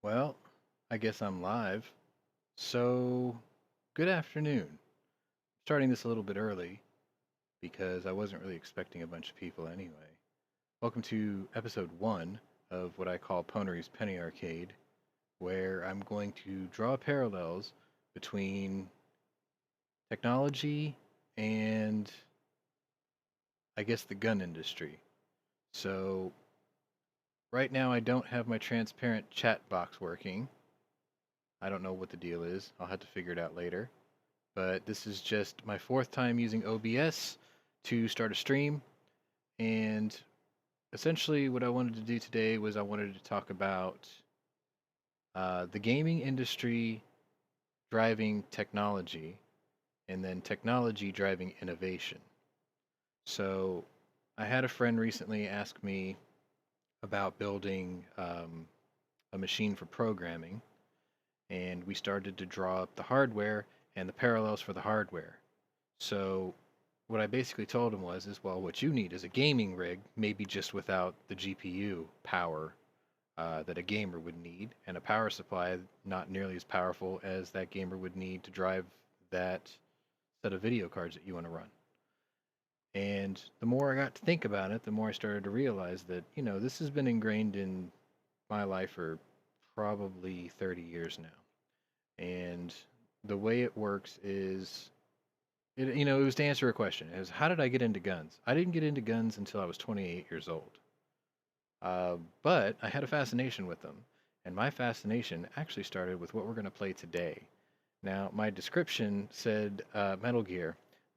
Well, I guess I'm live. So, good afternoon. Starting this a little bit early because I wasn't really expecting a bunch of people anyway. Welcome to episode 1 of what I call Pwnery's Penny Arcade, where I'm going to draw parallels between technology and I guess the gun industry. So, right now I don't have my transparent chat box working. I don't know what the deal is. I'll have to figure it out later. But this is just my fourth time using OBS to start a stream. And essentially, what I wanted to do today was I wanted to talk about the gaming industry driving technology and then technology driving innovation. So, I had a friend recently ask me about building a machine for programming, and we started to draw up the hardware and the parallels for the hardware. So what I basically told him was, well, what you need is a gaming rig, maybe just without the GPU power that a gamer would need, and a power supply not nearly as powerful as that gamer would need to drive that set of video cards that you want to run. And the more I got to think about it, the more I started to realize that, this has been ingrained in my life for probably 30 years now. And the way it works is it was to answer a question. Is how did I get into guns? I didn't get into guns until I was 28 years old. But I had a fascination with them. And my fascination actually started with what we're going to play today. Now, my description said Metal Gear,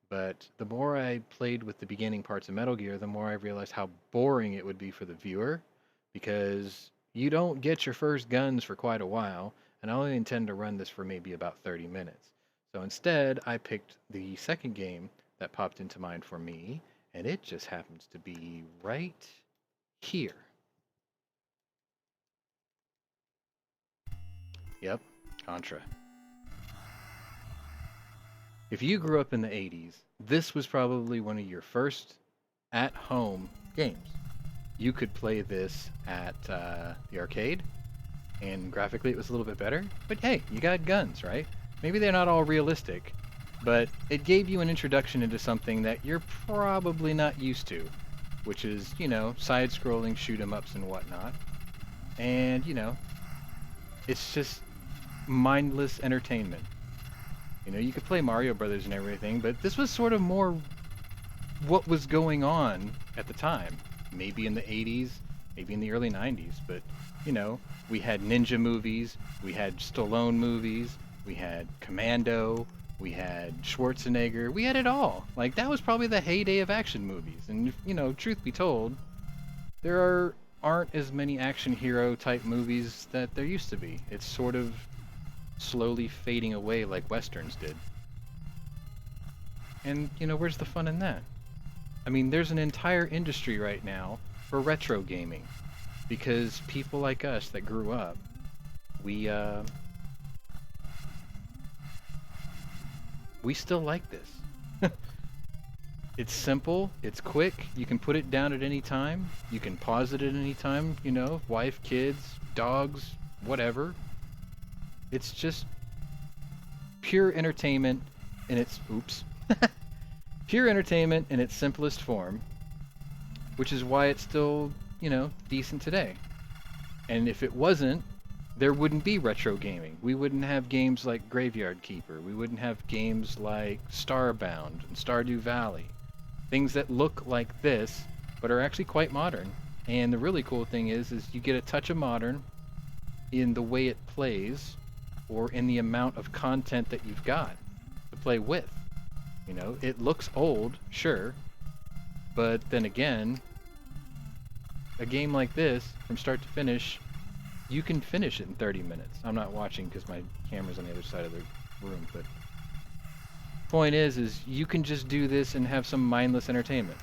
but the more I played with the beginning parts of Metal Gear, the more I realized how boring it would be for the viewer because you don't get your first guns for quite a while, and I only intend to run this for maybe about 30 minutes. So instead, I picked the second game that popped into mind for me, and it just happens to be right here. Yep, Contra. If you grew up in the 80s, this was probably one of your first at home games. You could play this at the arcade, and graphically it was a little bit better, but hey, you got guns, right? Maybe they're not all realistic, but it gave you an introduction into something that you're probably not used to, which is, side-scrolling shoot 'em ups and whatnot. And, it's just mindless entertainment. You could play Mario Brothers and everything, but this was sort of more what was going on at the time. Maybe in the 80s, maybe in the early 90s, but, we had ninja movies, we had Stallone movies, we had Commando, we had Schwarzenegger, we had it all. Like, that was probably the heyday of action movies. And, truth be told, aren't as many action hero type movies that there used to be. It's sort of slowly fading away like westerns did. And, where's the fun in that? I mean, there's an entire industry right now for retro gaming because people like us that grew up, we still like this. It's simple, it's quick, you can put it down at any time, you can pause it at any time, wife, kids, dogs, whatever. It's just pure entertainment in its pure entertainment in its simplest form, which is why it's still, decent today. And if it wasn't, there wouldn't be retro gaming. We wouldn't have games like Graveyard Keeper. We wouldn't have games like Starbound and Stardew Valley. Things that look like this, but are actually quite modern. And the really cool thing is you get a touch of modern in the way it plays, or in the amount of content that you've got to play with. It looks old, sure, but then again, a game like this, from start to finish, you can finish it in 30 minutes. I'm not watching because my camera's on the other side of the room, but point is you can just do this and have some mindless entertainment.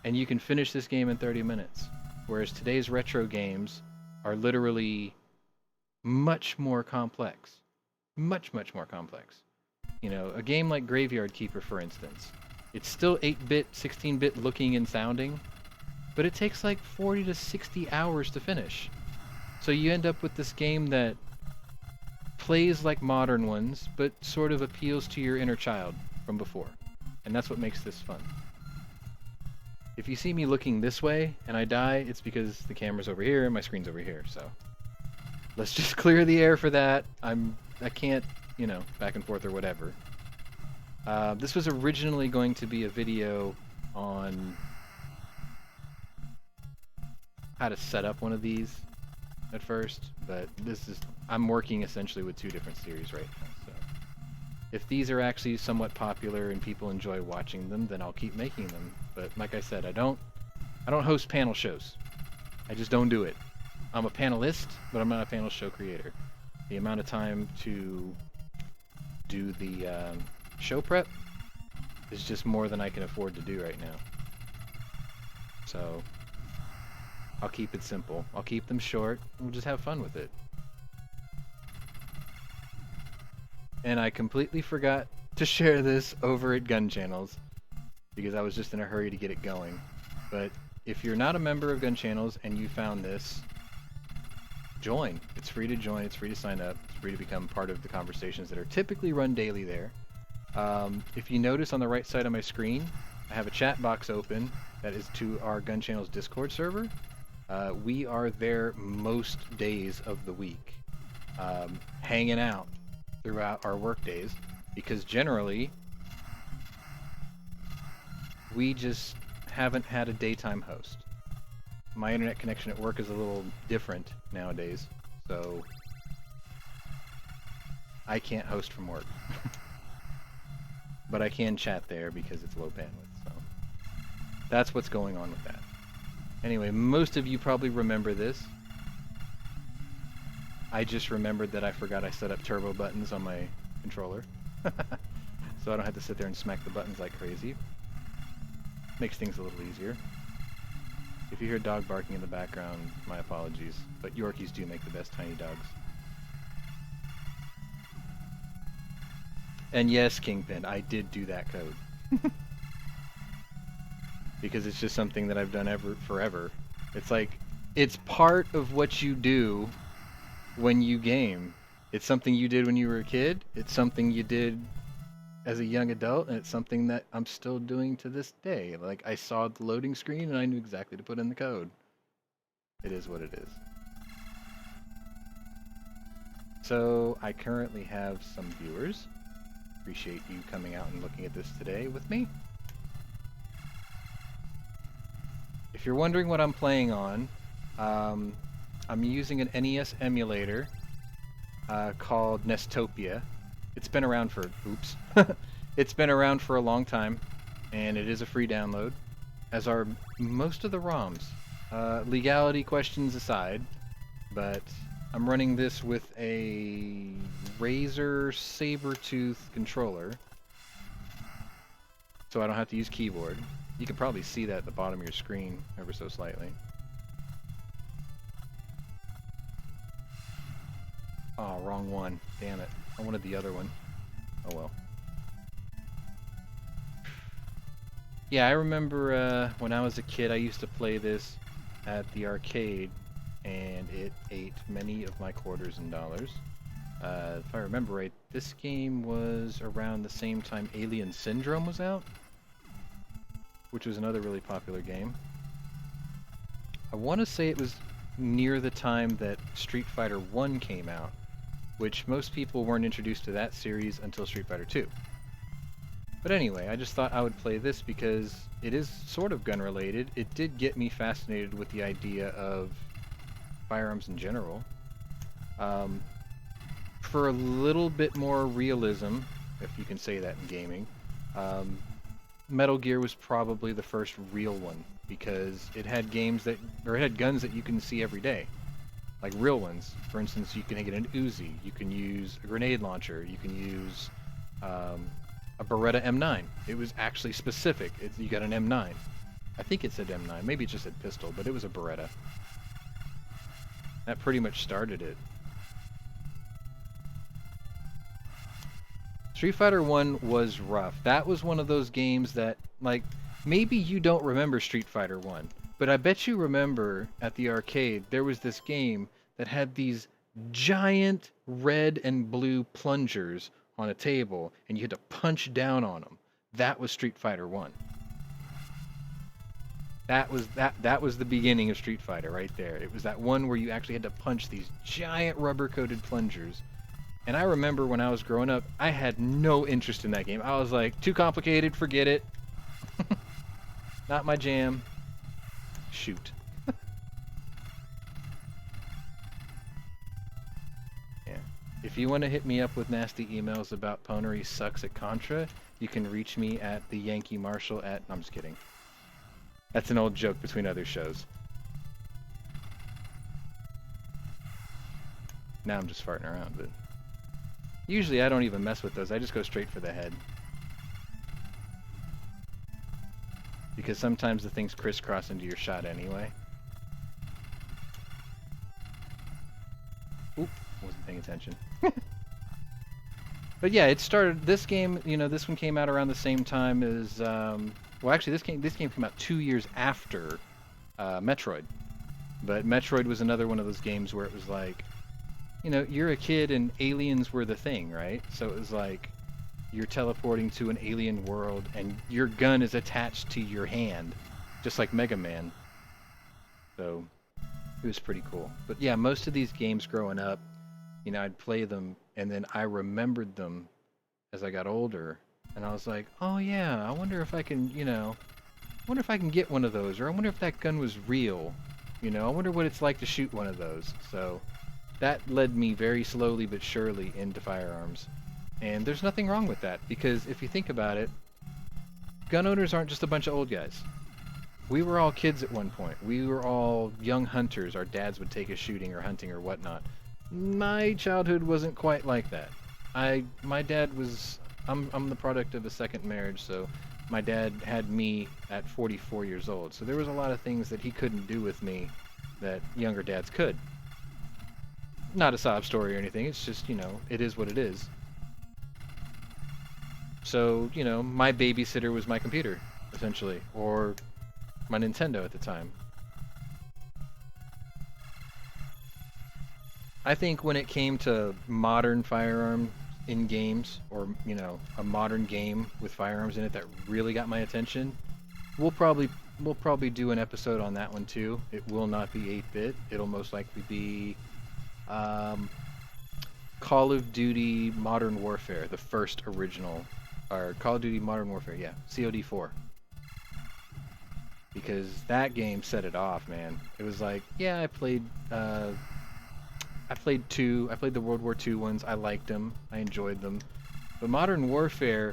And you can finish this game in 30 minutes. Whereas today's retro games are literally much more complex. Much, much more complex. A game like Graveyard Keeper, for instance. It's still 8-bit, 16-bit looking and sounding, but it takes like 40 to 60 hours to finish. So you end up with this game that plays like modern ones, but sort of appeals to your inner child from before. And that's what makes this fun. If you see me looking this way and I die, it's because the camera's over here and my screen's over here, so let's just clear the air for that. I can't, you know, back and forth or whatever. This was originally going to be a video on how to set up one of these at first, but I'm working essentially with two different series right now, so if these are actually somewhat popular and people enjoy watching them, then I'll keep making them. But like I said, I don't host panel shows. I just don't do it. I'm a panelist, but I'm not a panel show creator. The amount of time to do the show prep is just more than I can afford to do right now. So I'll keep it simple. I'll keep them short. We'll just have fun with it. And I completely forgot to share this over at Gun Channels because I was just in a hurry to get it going. But if you're not a member of Gun Channels and you found this, join. It's free to join. It's free to sign up. It's free to become part of the conversations that are typically run daily there. If you notice on the right side of my screen, I have a chat box open that is to our Gun Channels Discord server. We are there most days of the week, hanging out throughout our work days, because generally we just haven't had a daytime host. My internet connection at work is a little different nowadays, so I can't host from work. But I can chat there because it's low bandwidth, so that's what's going on with that. Anyway, most of you probably remember this. I just remembered that I forgot I set up turbo buttons on my controller. So I don't have to sit there and smack the buttons like crazy. Makes things a little easier. If you hear dog barking in the background, my apologies, but Yorkies do make the best tiny dogs. And yes, Kingpin, I did do that code. Because it's just something that I've done forever. It's like, it's part of what you do when you game. It's something you did when you were a kid. It's something you did as a young adult, and it's something that I'm still doing to this day. Like, I saw the loading screen and I knew exactly to put in the code. It is what it is. So, I currently have some viewers. Appreciate you coming out and looking at this today with me. If you're wondering what I'm playing on, I'm using an NES emulator called Nestopia. It's been around for, oops, it's been around for a long time, and it is a free download, as are most of the ROMs. Legality questions aside, but I'm running this with a Razer Sabertooth controller, so I don't have to use keyboard. You can probably see that at the bottom of your screen ever so slightly. Oh, wrong one. Damn it. I wanted the other one. Oh well. Yeah, I remember when I was a kid, I used to play this at the arcade, and it ate many of my quarters and dollars. If I remember right, this game was around the same time Alien Syndrome was out, which was another really popular game. I want to say it was near the time that Street Fighter 1 came out, which most people weren't introduced to that series until Street Fighter 2. But anyway, I just thought I would play this because it is sort of gun related. It did get me fascinated with the idea of firearms in general. For a little bit more realism, if you can say that in gaming, Metal Gear was probably the first real one because it had games that, or it had guns that you can see every day, like real ones. For instance, you can get an Uzi, you can use a grenade launcher, you can use a Beretta M9. It was actually specific. You got an M9. I think it said M9. Maybe it just said pistol, but it was a Beretta. That pretty much started it. Street Fighter 1 was rough. That was one of those games that, like, maybe you don't remember Street Fighter 1, but I bet you remember at the arcade there was this game that had these giant red and blue plungers on a table, and you had to punch down on them. That was Street Fighter 1. That was the beginning of Street Fighter right there. It was that one where you actually had to punch these giant rubber-coated plungers. And I remember when I was growing up, I had no interest in that game. I was like, too complicated, forget it. Not my jam. Shoot. Yeah. If you want to hit me up with nasty emails about Pwnery sucks at Contra, you can reach me at the Yankee Marshal at... I'm just kidding. That's an old joke between other shows. Now I'm just farting around, but... Usually I don't even mess with those, I just go straight for the head. Because sometimes the things crisscross into your shot anyway. Oop, wasn't paying attention. But yeah, it started, this game, you know, this one came out around the same time as, well actually this game came out 2 years after Metroid. But Metroid was another one of those games where it was like, you know, you're a kid and aliens were the thing, right? So it was like, you're teleporting to an alien world and your gun is attached to your hand, just like Mega Man. So it was pretty cool. But yeah, most of these games growing up, you know, I'd play them and then I remembered them as I got older and I was like, oh yeah, I wonder if I can, you know, I wonder if I can get one of those, or I wonder if that gun was real. You know, I wonder what it's like to shoot one of those. So that led me very slowly but surely into firearms. And there's nothing wrong with that, because if you think about it, gun owners aren't just a bunch of old guys. We were all kids at one point. We were all young hunters. Our dads would take us shooting or hunting or whatnot. My childhood wasn't quite like that. My dad was... I'm the product of a second marriage, so my dad had me at 44 years old. So there was a lot of things that he couldn't do with me that younger dads could. Not a sob story or anything, it's just, you know, it is what it is. So, you know, my babysitter was my computer, essentially, or my Nintendo at the time. I think when it came to modern firearm in games, or, you know, a modern game with firearms in it that really got my attention, we'll probably do an episode on that one too. It will not be 8-bit. It'll most likely be Call of Duty Modern Warfare, the first original, or Call of Duty Modern Warfare, yeah, COD4. Because that game set it off, man. It was like, yeah, I played the World War II ones. I liked them. I enjoyed them. But Modern Warfare,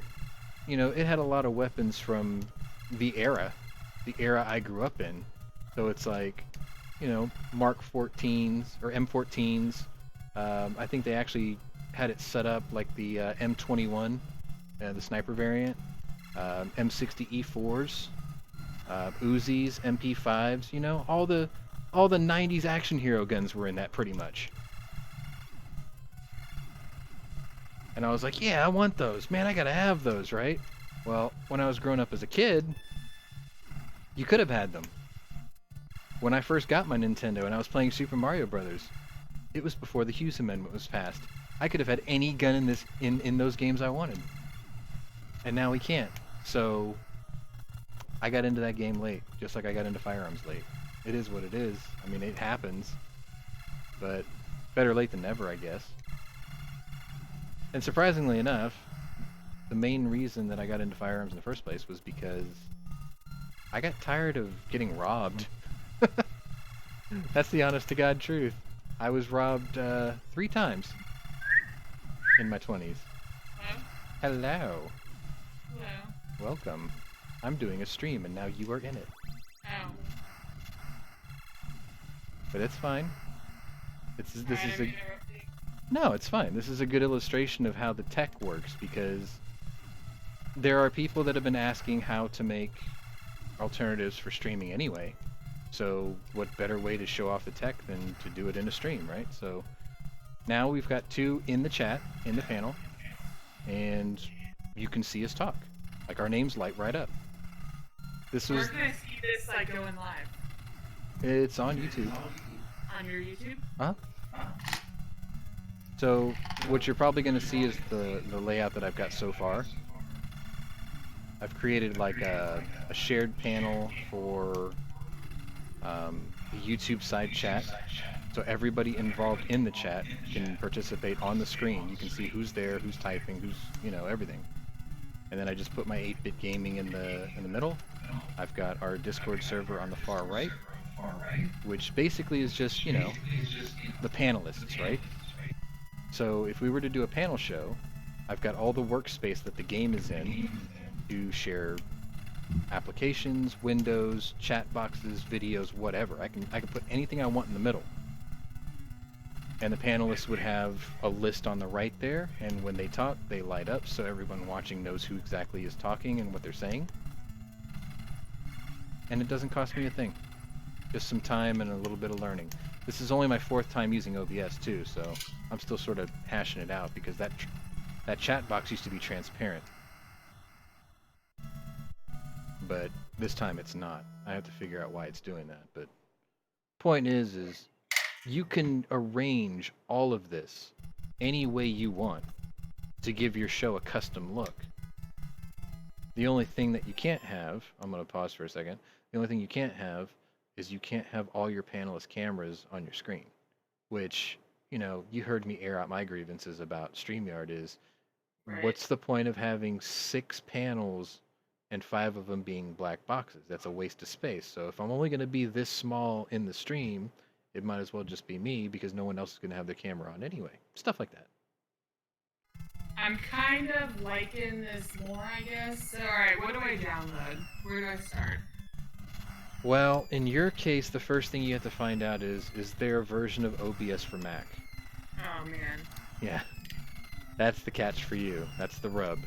you know, it had a lot of weapons from the era I grew up in. So it's like, you know, Mark 14s or M14s. I think they actually had it set up like the M21, the sniper variant, M60E4s, Uzis, MP5s. You know, all the 90s action hero guns were in that pretty much. And I was like, yeah, I want those. Man, I gotta have those, right? Well, when I was growing up as a kid, you could have had them. When I first got my Nintendo and I was playing Super Mario Brothers, it was before the Hughes Amendment was passed. I could have had any gun in those games I wanted. And now we can't. So I got into that game late, just like I got into firearms late. It is what it is. I mean, it happens. But better late than never, I guess. And surprisingly enough, the main reason that I got into firearms in the first place was because I got tired of getting robbed. That's the honest to God truth. I was robbed 3 times in my 20s. Hello. Hello. Welcome. I'm doing a stream and now you are in it. Oh. But it's fine. No, it's fine. This is a good illustration of how the tech works, because there are people that have been asking how to make alternatives for streaming anyway. So what better way to show off the tech than to do it in a stream, right? So now we've got 2 in the chat, in the panel, and you can see us talk. Like, our names light right up. This was... We're gonna see this, like, going live. It's on YouTube. On your YouTube? Huh? So what you're probably going to see is the layout that I've got so far. I've created like a shared panel for a YouTube side chat. So everybody involved in the chat can participate on the screen. You can see who's there, who's typing, who's, everything. And then I just put my 8-bit gaming in the middle. I've got our Discord server on the far right, which basically is just, the panelists, right? So if we were to do a panel show, I've got all the workspace that the game is in to share applications, windows, chat boxes, videos, whatever. I can put anything I want in the middle. And the panelists would have a list on the right there, and when they talk, they light up so everyone watching knows who exactly is talking and what they're saying. And it doesn't cost me a thing. Just some time and a little bit of learning. This is only my 4th time using OBS too, so I'm still sort of hashing it out because that chat box used to be transparent. But this time it's not. I have to figure out why it's doing that. But point is you can arrange all of this any way you want to give your show a custom look. The only thing that you can't have, I'm going to pause for a second, the only thing you can't have is you can't have all your panelist cameras on your screen, which, you heard me air out my grievances about StreamYard is, Right. What's the point of having 6 panels and 5 of them being black boxes? That's a waste of space. So if I'm only going to be this small in the stream, it might as well just be me because no one else is going to have their camera on anyway. Stuff like that. I'm kind of liking this more, I guess. So, alright, what do I download? Where do I start? Well, in your case, the first thing you have to find out is there a version of OBS for Mac? Oh, man. Yeah. That's the catch for you. That's the rub.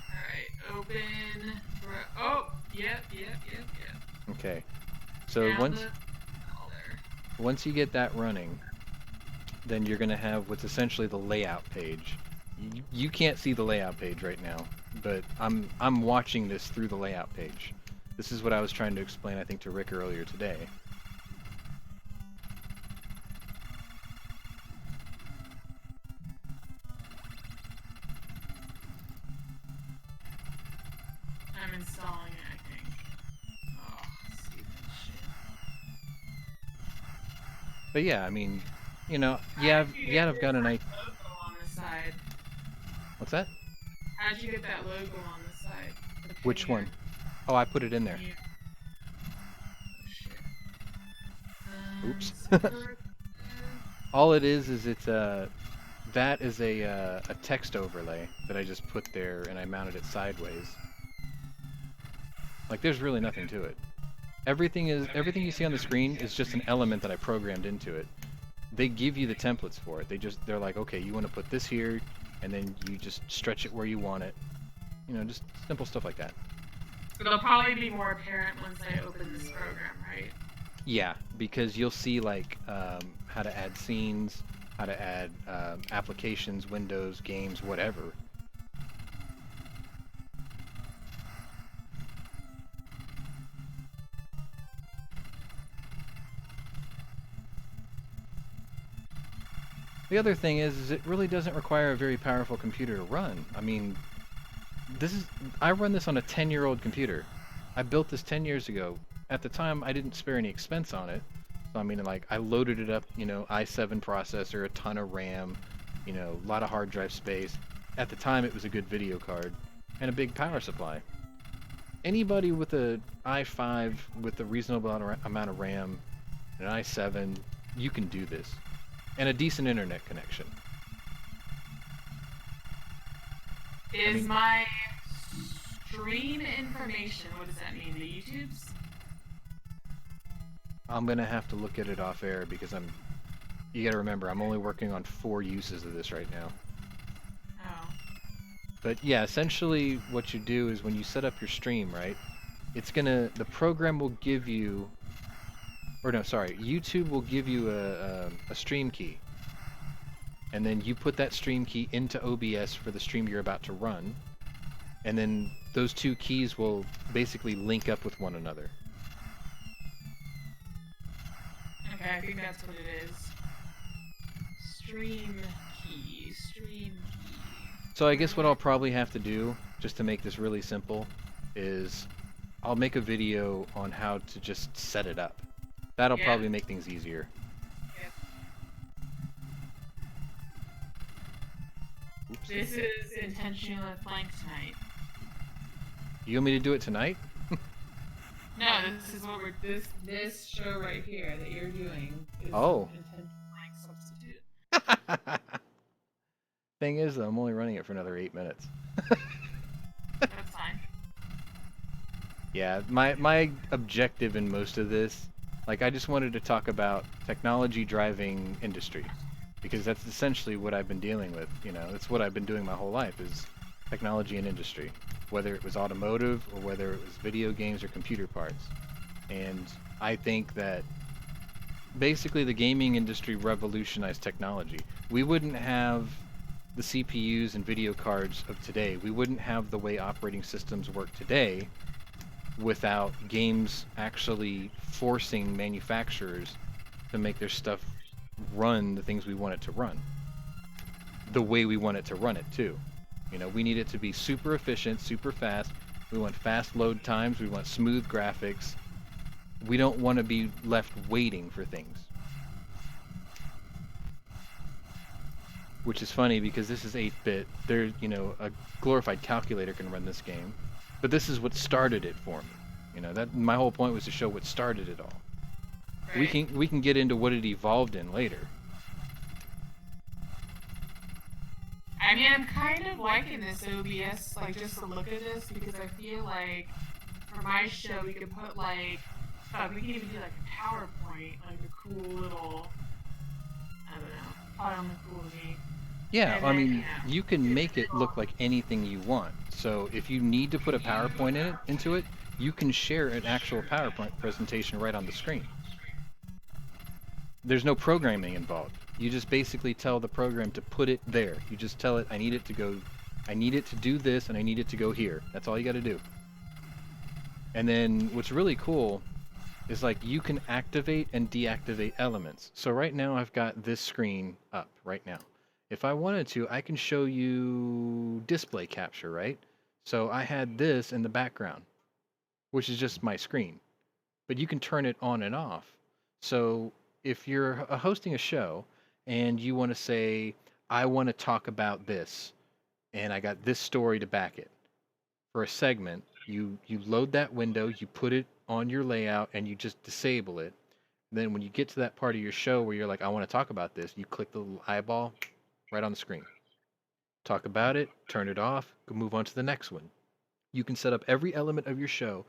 Alright, open. Oh, yep. Okay. So once you get that running, then you're going to have what's essentially the layout page. You can't see the layout page right now, but I'm watching this through the layout page. This is what I was trying to explain, I think, to Rick earlier today. I'm installing it, I think. Oh, stupid shit. But yeah, I mean, I've got an idea. Logo on the side. What's that? How'd you get that logo on the side? Which one? Oh, I put it in there. Yeah. Oh, shit. Oops. All it is it's that is a text overlay that I just put there and I mounted it sideways. Like there's really nothing to it. Everything you see on the screen is just an element that I programmed into it. They give you the templates for it. They're like, okay, you want to put this here, and then you just stretch it where you want it. Just simple stuff like that. It'll probably be more apparent once I open this program, right? Yeah, because you'll see like how to add scenes, how to add applications, windows, games, whatever. The other thing is it really doesn't require a very powerful computer to run. I mean, I run this on a 10-year-old computer. I built this 10 years ago. At the time, I didn't spare any expense on it. So I mean, like, I loaded it up, i7 processor, a ton of RAM, a lot of hard drive space. At the time, it was a good video card and a big power supply. Anybody with a i5 with a reasonable amount of RAM, an i7, you can do this. And a decent internet connection. Is my stream information, what does that mean? The YouTube's? I'm gonna have to look at it off air because you gotta remember, I'm only working on 4 uses of this right now. Oh. But yeah, essentially what you do is when you set up your stream, right, the program will give you, YouTube will give you a stream key. And then you put that stream key into OBS for the stream you're about to run. And then those 2 keys will basically link up with one another. Okay, I think that's what it is. Stream key. Stream key. So I Where guess do what I? I'll probably have to do, just to make this really simple, is I'll make a video on how to just set it up. That'll Yeah. probably make things easier. Yep. Oops. This is intentional flank tonight. You want me to do it tonight? No, this is what we're this show right here that you're doing is Oh. intentional flank substitute. Thing is, though, I'm only running it for another 8 minutes. That's fine. Yeah, my objective in most of this, like I just wanted to talk about technology driving industry, because that's essentially what I've been dealing with. You know, that's what I've been doing my whole life is technology and industry, whether it was automotive or whether it was video games or computer parts. And I think that basically the gaming industry revolutionized technology. We wouldn't have the CPUs and video cards of today. We wouldn't have the way operating systems work today without games actually forcing manufacturers to make their stuff run the things we want it to run. The way we want it to run it too. You know, we need it to be super efficient, super fast. We want fast load times. We want smooth graphics. We don't want to be left waiting for things. Which is funny because this is 8-bit. There, you know, a glorified calculator can run this game. But this is what started it for me. You know, that my whole point was to show what started it all. Right. We can get into what it evolved in later. I mean, I'm kind of liking this OBS, like just to look at this, because I feel like for my show we could put like, fuck, we could even do like a PowerPoint, like a cool little, I don't know, probably on the cool to me. Yeah, And I then, mean, you can make it look like anything you want. So if you need to put a PowerPoint into it, you can share an actual PowerPoint presentation right on the screen. There's no programming involved. You just basically tell the program to put it there. You just tell it, I need it to do this, and I need it to go here. That's all you got to do. And then what's really cool is like you can activate and deactivate elements. So right now I've got this screen up right now. If I wanted to, I can show you display capture, right? So I had this in the background, which is just my screen. But you can turn it on and off. So if you're hosting a show and you want to say, I want to talk about this, and I got this story to back it, for a segment, you load that window, you put it on your layout, and you just disable it. Then when you get to that part of your show where you're like, I want to talk about this, you click the little eyeball right on the screen. Talk about it, turn it off, move on to the next one. You can set up every element of your show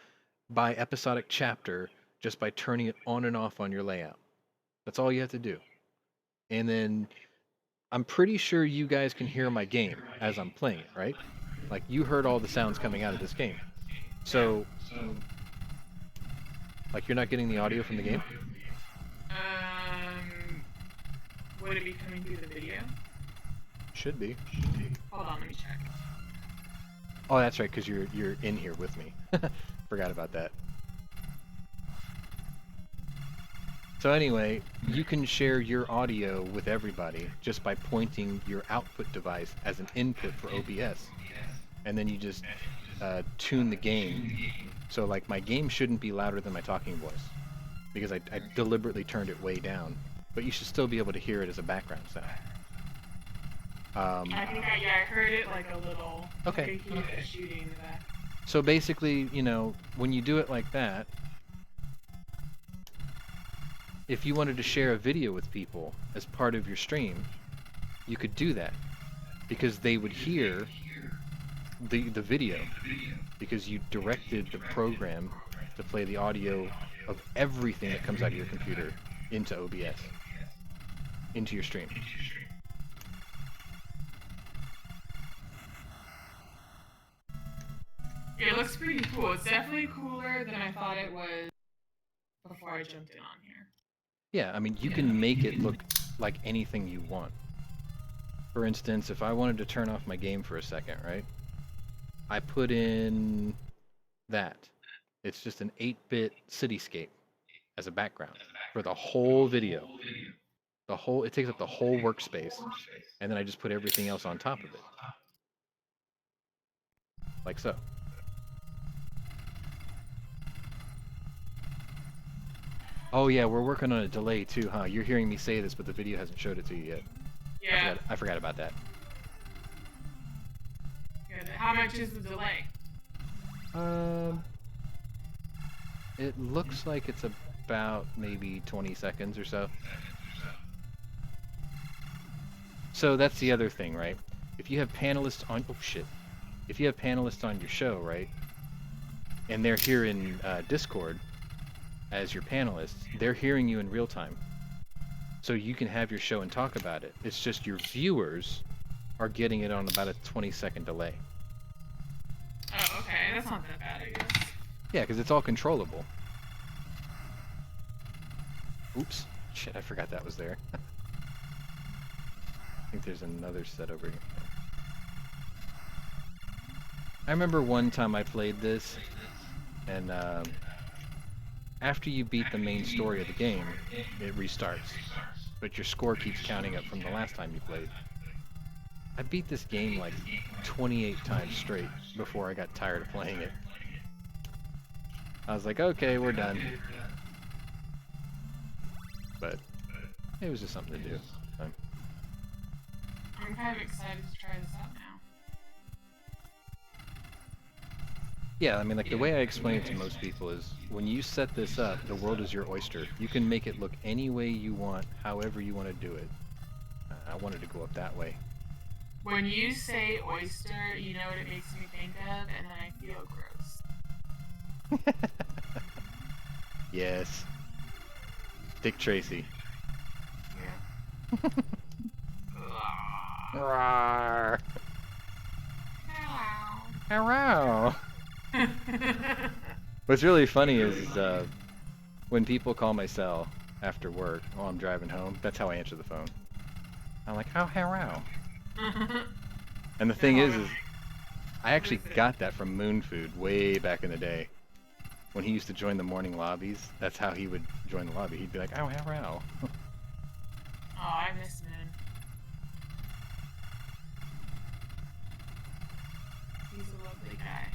by episodic chapter just by turning it on and off on your layout. That's all you have to do. And then I'm pretty sure you guys can hear my game as I'm playing it, right? Like you heard all the sounds coming out of this game. So, like you're not getting the audio from the game? Um, would it be coming through the video? Should be. Hold on, let me check. Oh, that's right, because you're in here with me. Forgot about that. So anyway, you can share your audio with everybody just by pointing your output device as an input for OBS. And then you just tune the game. So like my game shouldn't be louder than my talking voice because I deliberately turned it way down. But you should still be able to hear it as a background sound. I think I heard it like a little. Okay. I could hear it shooting in the back. So basically, you know, when you do it like that, if you wanted to share a video with people as part of your stream, you could do that because they would hear the video because you directed the program to play the audio of everything that comes out of your computer into OBS, into your stream. It looks pretty cool. It's definitely cooler than I thought it was before I jumped in on here. Yeah, I mean, you can make it look like anything you want. For instance, if I wanted to turn off my game for a second, right? I put in that. It's just an 8-bit cityscape as a background. for the whole video. It takes up the whole workspace, and then I just put everything else on top of it, like so. Oh yeah, we're working on a delay too, huh? You're hearing me say this, but the video hasn't showed it to you yet. Yeah. I forgot about that. Good. How much is the delay? It looks like it's about maybe 20 seconds or so. So that's the other thing, right? If you have panelists on, oh shit, if you have panelists on your show, right, and they're here in Discord as your panelists, they're hearing you in real time. So you can have your show and talk about it. It's just your viewers are getting it on about a 20-second delay. Oh, okay. That's not that bad, I guess. Yeah, because it's all controllable. Oops. Shit, I forgot that was there. I think there's another set over here. I remember one time I played this, and after you beat the main story of the game, it restarts. But your score keeps counting up from the last time you played. I beat this game like 28 times straight before I got tired of playing it. I was like, okay, we're done. But it was just something to do. I'm kind of excited to try this out now. Yeah, I mean, like the way I explain it to most people is when you set this up, the world is your oyster. You can make it look any way you want, however you want to do it. I wanted to go up that way. When you say oyster, you know what it makes me think of, and then I feel gross. Yes. Dick Tracy. Yeah. Rawr. Hello. Hello. What's really funny is when people call my cell after work while I'm driving home, that's how I answer the phone. I'm like, oh, hello. And the thing is I actually got that from Moon Food way back in the day. When he used to join the morning lobbies, that's how he would join the lobby. He'd be like, oh, hello. Oh, I miss Moon. He's a lovely guy.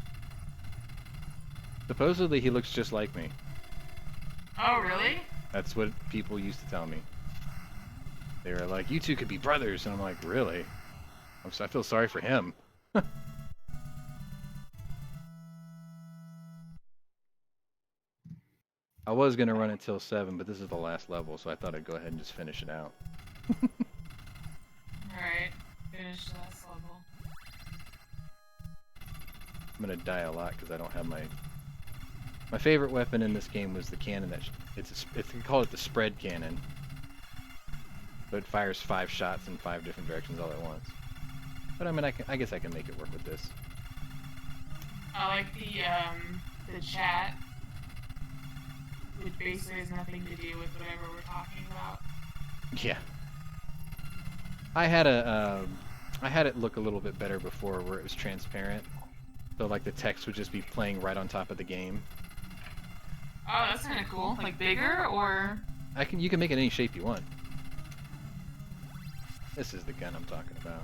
Supposedly he looks just like me. Oh, really? That's what people used to tell me. They were like, you two could be brothers. And I'm like, really? I feel sorry for him. I was going to run it till 7, but this is the last level, so I thought I'd go ahead and just finish it out. Alright, finish the last level. I'm going to die a lot because I don't have my... My favorite weapon in this game was the cannon that... They call it the spread cannon. So it fires 5 shots in 5 different directions all at once. But I mean, I guess I can make it work with this. I like the chat, which basically has nothing to do with whatever we're talking about. Yeah. I had it look a little bit better before where it was transparent. So like the text would just be playing right on top of the game. Oh, that's kind of cool. Like bigger or? You can make it any shape you want. This is the gun I'm talking about.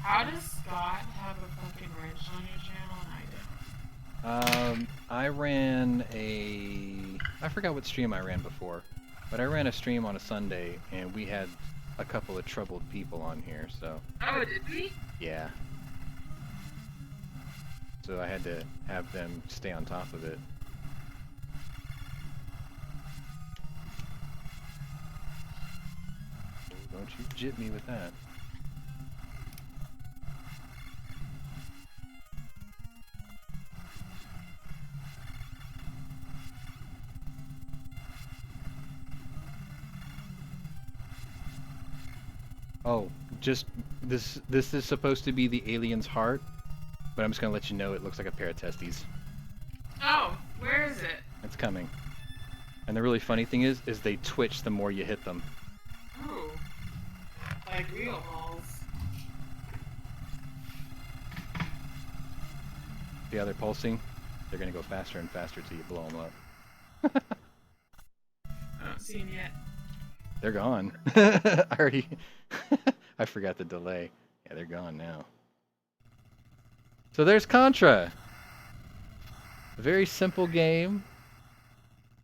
How does Scott have a fucking wrench on your channel and I don't? I ran I forgot what stream I ran before, but I ran a stream on a Sunday and we had a couple of troubled people on here, so. Oh, did we? Yeah. So I had to have them stay on top of it. Oh, don't you jit me with that. Oh, just this is supposed to be the alien's heart, but I'm just gonna let you know it looks like a pair of testes. Oh, where is it? It's coming. And the really funny thing is they twitch the more you hit them. Oh, like real balls. See how they're pulsing? They're gonna go faster and faster till you blow them up. I don't see him yet. They're gone. I already. I forgot the delay. Yeah, they're gone now. So there's Contra. A very simple game.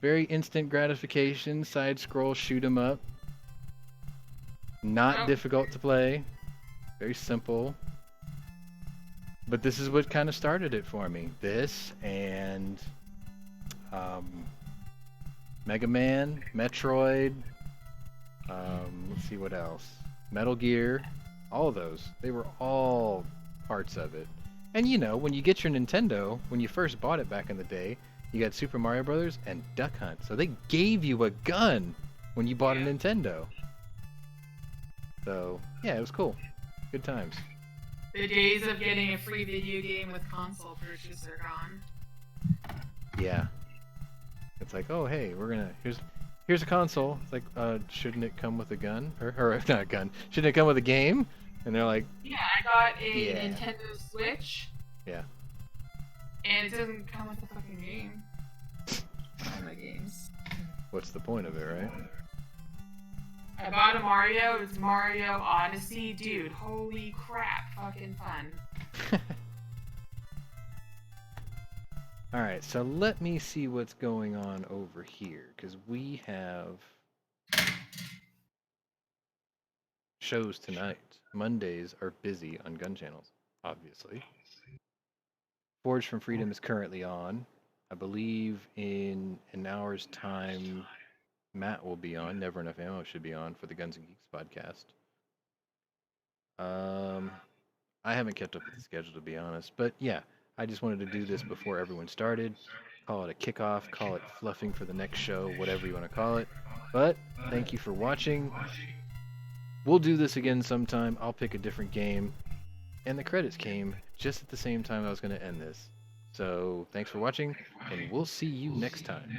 Very instant gratification. Side scroll, shoot 'em up. Not Oh, difficult to play. Very simple. But this is what kind of started it for me. This and um, Mega Man, Metroid. Let's see what else. Metal Gear. All of those. They were all parts of it. And you know, when you get your Nintendo, when you first bought it back in the day, you got Super Mario Brothers and Duck Hunt. So they gave you a gun when you bought a yeah. Nintendo. So yeah, it was cool. Good times. The days of getting a free video game with console purchase are gone. Yeah. It's like, oh hey, here's a console. It's like, shouldn't it come with a gun? Or not a gun. Shouldn't it come with a game? And they're like, Yeah, I got a yeah. Nintendo Switch. Yeah. And it doesn't come with a fucking game. All my games. What's the point of it, right? I bought a Mario. It's Mario Odyssey. Dude, holy crap. Fucking fun. Alright, so let me see what's going on over here, because we have shows tonight. Mondays are busy on gun channels, obviously. Forge from Freedom is currently on. I believe in an hour's time, Matt will be on. Never Enough Ammo should be on for the Guns and Geeks podcast. I haven't kept up with the schedule, to be honest, but yeah, I just wanted to do this before everyone started. Call it a kickoff, call it fluffing for the next show, whatever you want to call it. But thank you for watching. We'll do this again sometime. I'll pick a different game. And the credits came just at the same time I was going to end this. So thanks for watching, and we'll see you next time.